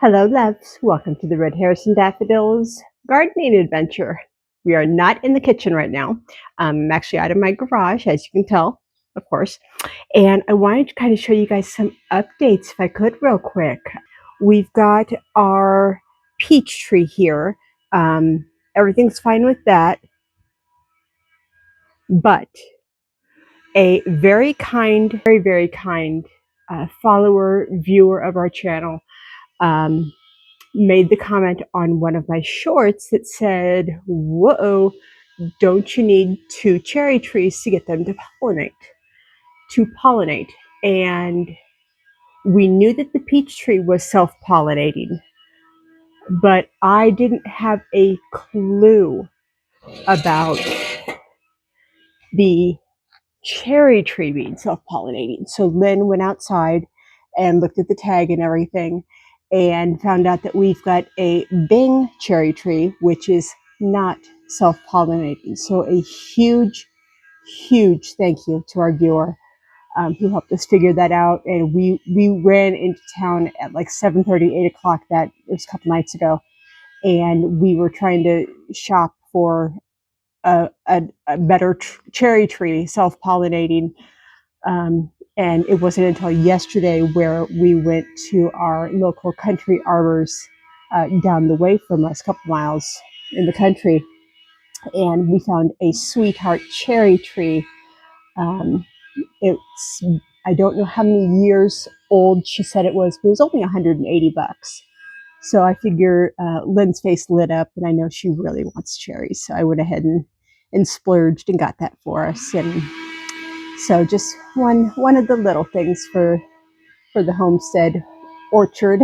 Hello, loves. Welcome to the Red Harrison Daffodils gardening adventure. We are not in the kitchen right now. I'm actually out of my garage, as you can tell, of course. And I wanted to kind of show you guys some updates, if I could, real quick. We've got our peach tree here. Everything's fine with that. But a very kind, very kind follower, viewer of our channel um, made the comment on one of my shorts that said, whoa, don't you need two cherry trees to get them to pollinate? And we knew that the peach tree was self-pollinating, but I didn't have a clue about the cherry tree being self-pollinating. So Lynn went outside and looked at the tag and everything and found out that we've got a Bing cherry tree, which is not self-pollinating. So a huge, huge thank you to our viewer who helped us figure that out. And we ran into town at like 7:30, 8 o'clock. It was a couple nights ago. And we were trying to shop for a better cherry tree, self-pollinating. And it wasn't until yesterday where we went to our local country arbors down the way from us, a couple miles in the country, and we found a sweetheart cherry tree. It's I don't know how many years old she said it was, but it was only $180. So I figure Lynn's face lit up, and I know she really wants cherries. So I went ahead and splurged and got that for us. And so just one of the little things for the homestead orchard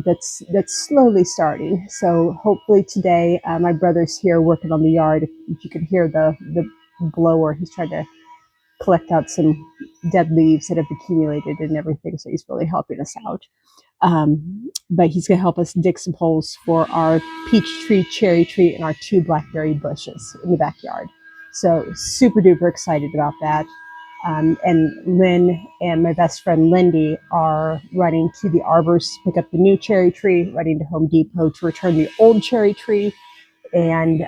that's slowly starting. So hopefully today, my brother's here working on the yard. If you can hear the blower, he's trying to collect out some dead leaves that have accumulated and everything. So he's really helping us out. But he's going to help us dig some holes for our peach tree, cherry tree, and our two blackberry bushes in the backyard. So super duper excited about that. And Lynn and my best friend Lindy are running to the arbors to pick up the new cherry tree, running to Home Depot to return the old cherry tree. And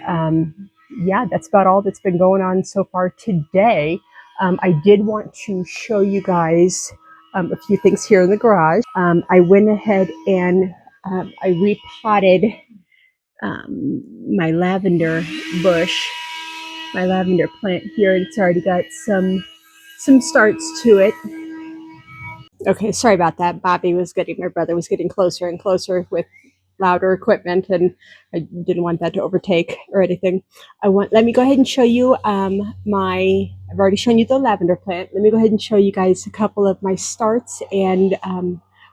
yeah, that's about all that's been going on so far today. I did want to show you guys a few things here in the garage. I went ahead and I repotted my lavender bush, my lavender plant here, and it's already got some starts to it. Okay, sorry about that. My brother was getting closer and closer with louder equipment, and I didn't want that to overtake or anything. Let me go ahead and show you I've already shown you the lavender plant. Let me go ahead and show you guys a couple of my starts, and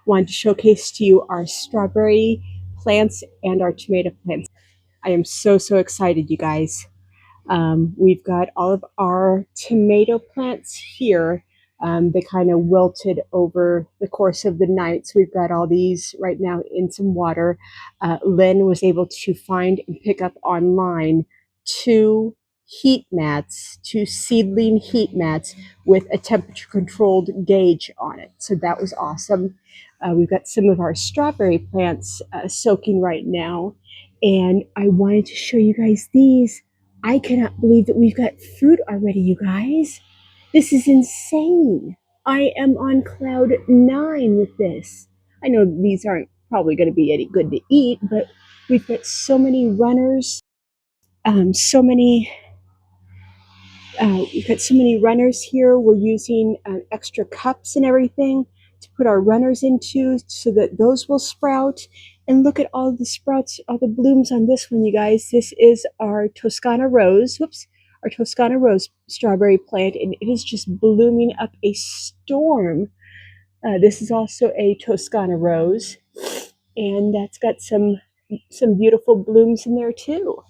wanted to showcase to you our strawberry plants and our tomato plants. I am so excited, you guys. We've got all of our tomato plants here. They kind of wilted over the course of the night. So we've got all these right now in some water. Lynn was able to find and pick up online two seedling heat mats with a temperature controlled gauge on it. So that was awesome. We've got some of our strawberry plants soaking right now. And I wanted to show you guys these. I cannot believe that we've got fruit already, you guys. This is insane. I am on cloud 9 with this. I know these aren't probably going to be any good to eat, but we've got so many runners, we've got so many runners here. We're using extra cups and everything to put our runners into so that those will sprout. And look at all the sprouts, all the blooms on this one, you guys. This is our Toscana Rose. Our Toscana Rose strawberry plant, and it is just blooming up a storm. This is also a Toscana Rose, and that's got some beautiful blooms in there too.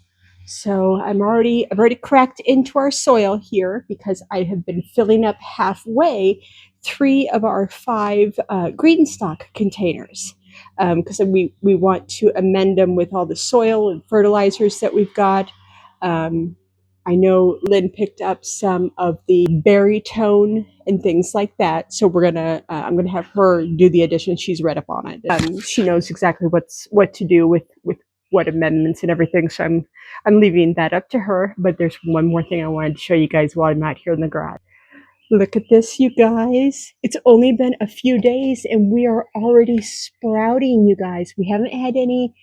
So I've already cracked into our soil here because I have been filling up halfway 3 of our 5 green stock containers, because we want to amend them with all the soil and fertilizers that we've got. I know Lynn picked up some of the baritone and things like that. So I'm gonna have her do the addition. She's read up on it. She knows exactly what to do with what amendments and everything. So I'm leaving that up to her. But there's one more thing I wanted to show you guys while I'm out here in the garage. Look at this, you guys. It's only been a few days and we are already sprouting, you guys. We haven't had any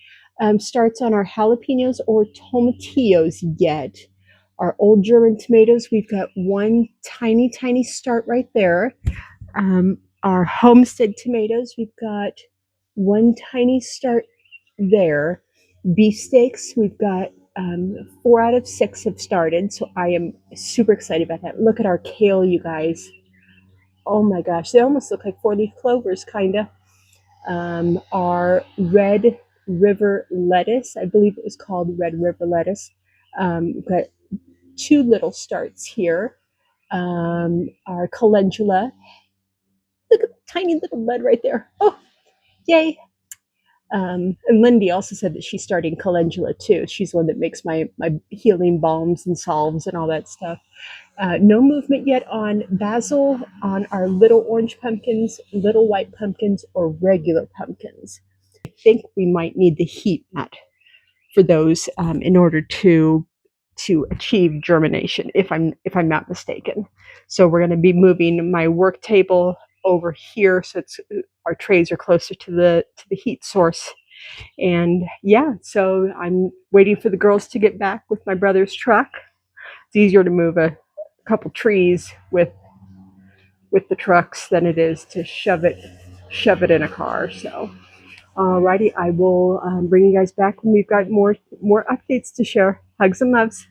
starts on our jalapenos or tomatillos yet. Our old German tomatoes, we've got one tiny start right there. Our Homestead tomatoes, we've got one tiny start there. Beefsteaks, we've got 4 out of 6 have started, so I am super excited about that. Look at our kale, you guys. Oh my gosh, they almost look like 4-leaf clovers, kind of. Our Red River lettuce, I believe it was called Red River lettuce. We've got 2 little starts here. Our calendula, look at the tiny little bud right there. Oh, yay. And Lindy also said that she's starting calendula too. She's the one that makes my healing balms and salves and all that stuff. No movement yet on basil, on our little orange pumpkins, little white pumpkins, or regular pumpkins. I think we might need the heat mat for those in order to achieve germination, if I'm not mistaken. So we're going to be moving my work table over here, so our trays are closer to the heat source. And yeah, so I'm waiting for the girls to get back with my brother's truck. It's easier to move a couple trees with the trucks than it is to shove it in a car. So alrighty, I will bring you guys back when we've got more updates to share. Hugs and loves.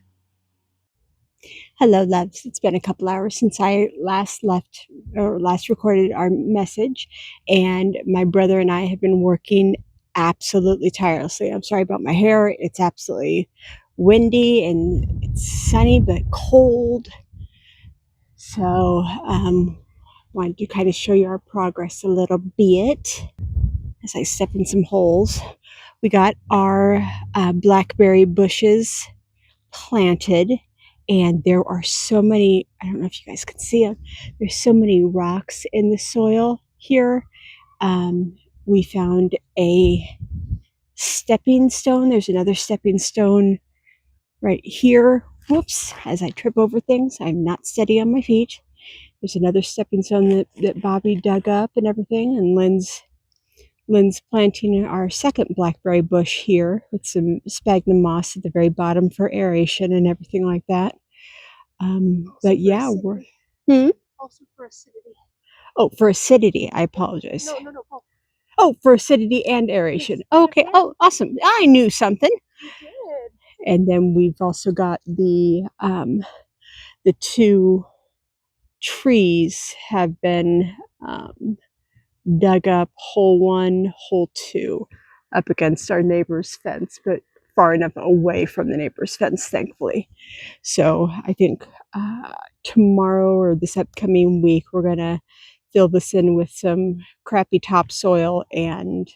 Hello, loves. It's been a couple hours since I last recorded our message, and my brother and I have been working absolutely tirelessly. I'm sorry about my hair. It's absolutely windy and it's sunny but cold. So, wanted to kind of show you our progress a little bit as I step in some holes. We got our blackberry bushes planted, and there are so many, I don't know if you guys can see them, there's so many rocks in the soil here. We found a stepping stone. There's another stepping stone right here. Whoops, as I trip over things, I'm not steady on my feet. There's another stepping stone that Bobby dug up and everything, and Lynn's planting our second blackberry bush here with some sphagnum moss at the very bottom for aeration and everything like that. But yeah, we're also for acidity. Oh, for acidity. I apologize. No. Oh, for acidity and aeration. Yes, okay. Oh, awesome. I knew something. You did. And then we've also got the 2 trees have been dug up, hole 1, hole 2, up against our neighbor's fence, but far enough away from the neighbor's fence, thankfully. So I think tomorrow or this upcoming week, we're going to fill this in with some crappy topsoil and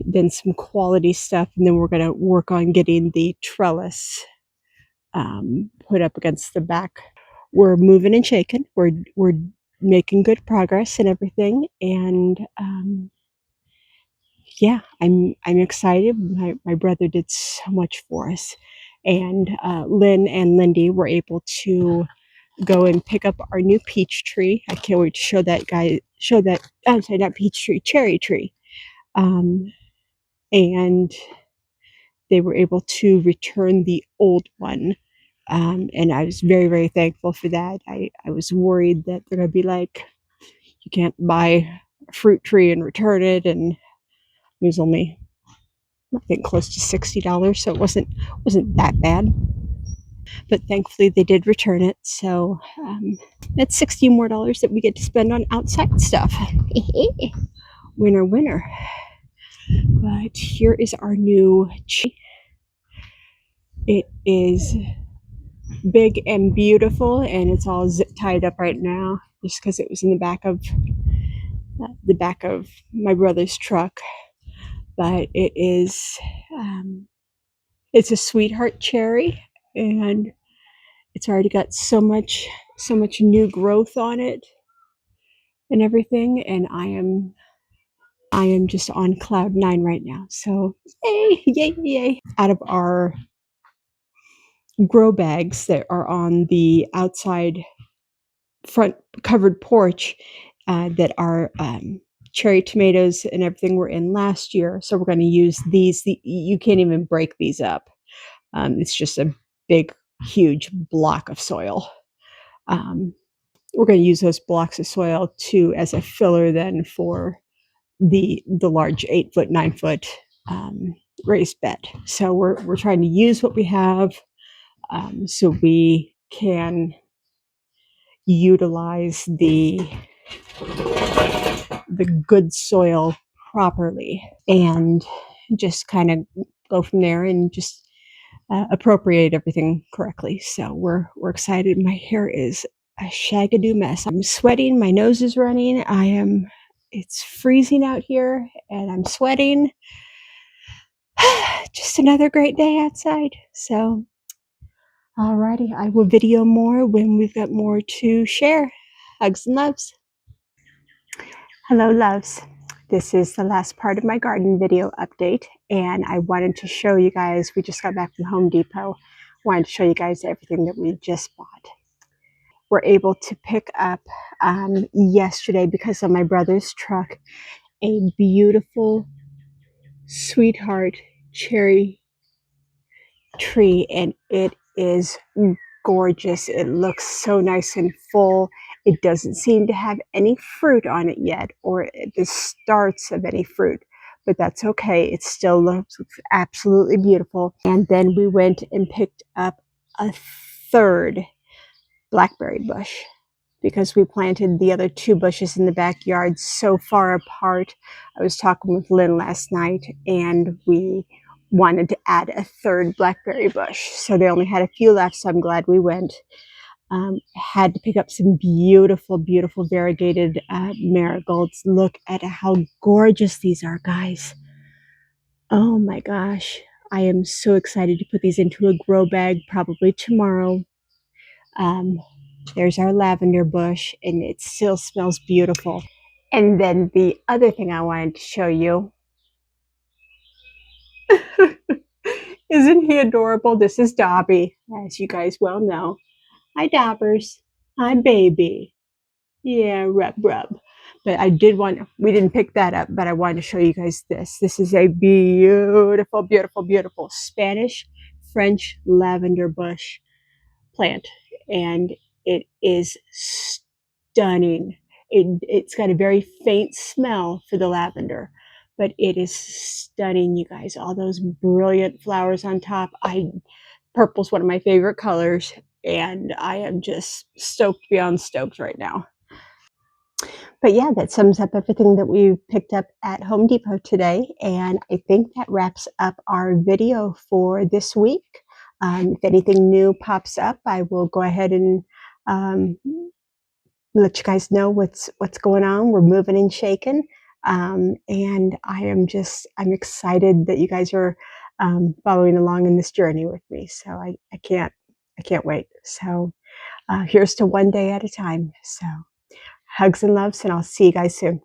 then some quality stuff. And then we're going to work on getting the trellis put up against the back. We're moving and shaking. We're making good progress and everything. And yeah, I'm excited. My brother did so much for us. And Lynn and Lindy were able to go and pick up our new peach tree. I can't wait to show that. I'm sorry, not peach tree, cherry tree. And they were able to return the old one. And I was very, very thankful for that. I was worried that they're going to be like, you can't buy a fruit tree and return it. And it was only, I think, close to $60, so it wasn't that bad. But thankfully they did return it, so that's $60 more that we get to spend on outside stuff. Winner. But here is our new tree. It is big and beautiful, and it's all zip tied up right now just because it was in the back of my brother's truck. But it is It's a sweetheart cherry, and it's already got so much new growth on it and everything, and I am just on cloud 9 right now. So yay, yay, yay. Out of our grow bags that are on the outside front covered porch, that are cherry tomatoes and everything were in last year. So we're going to use these. You can't even break these up. It's just a big, huge block of soil. We're going to use those blocks of soil to as a filler then for the large 8 foot, 9 foot raised bed. So we're trying to use what we have, so we can utilize the good soil properly and just kind of go from there and just appropriate everything correctly. So we're excited. My hair is a shagadoo mess. I'm sweating. My nose is running. It's freezing out here and I'm sweating. Just another great day outside. So, alrighty, I will video more when we've got more to share. Hugs and loves. Hello, loves. This is the last part of my garden video update, and I wanted to show you guys, we just got back from Home Depot. Wanted to show you guys everything that we just bought. We're able to pick up yesterday, because of my brother's truck, a beautiful sweetheart cherry tree, and it is gorgeous. It looks so nice and full. It doesn't seem to have any fruit on it yet, or the starts of any fruit, but that's okay. It still looks absolutely beautiful. And then we went and picked up a third blackberry bush, because we planted the other 2 bushes in the backyard so far apart. I was talking with Lynn last night, and we wanted to add a third blackberry bush. So they only had a few left, so I'm glad we went. Had to pick up some beautiful, beautiful variegated marigolds. Look at how gorgeous these are, guys. Oh my gosh. I am so excited to put these into a grow bag probably tomorrow. There's our lavender bush, and it still smells beautiful. And then the other thing I wanted to show you, isn't he adorable? This is Dobby, as you guys well know. Hi, Dobbers. Hi, baby. Yeah, rub, rub. But we didn't pick that up, but I wanted to show you guys this. This is a beautiful, beautiful, beautiful Spanish French lavender bush plant, and it is stunning. It's got a very faint smell for the lavender, but it is stunning, you guys. All those brilliant flowers on top. Purple's one of my favorite colors, and I am just stoked beyond stoked right now. But yeah, that sums up everything that we picked up at Home Depot today, and I think that wraps up our video for this week. If anything new pops up, I will go ahead and let you guys know what's going on. We're moving and shaking, and I'm excited that you guys are following along in this journey with me. So I can't wait. So here's to one day at a time. So hugs and loves, and I'll see you guys soon.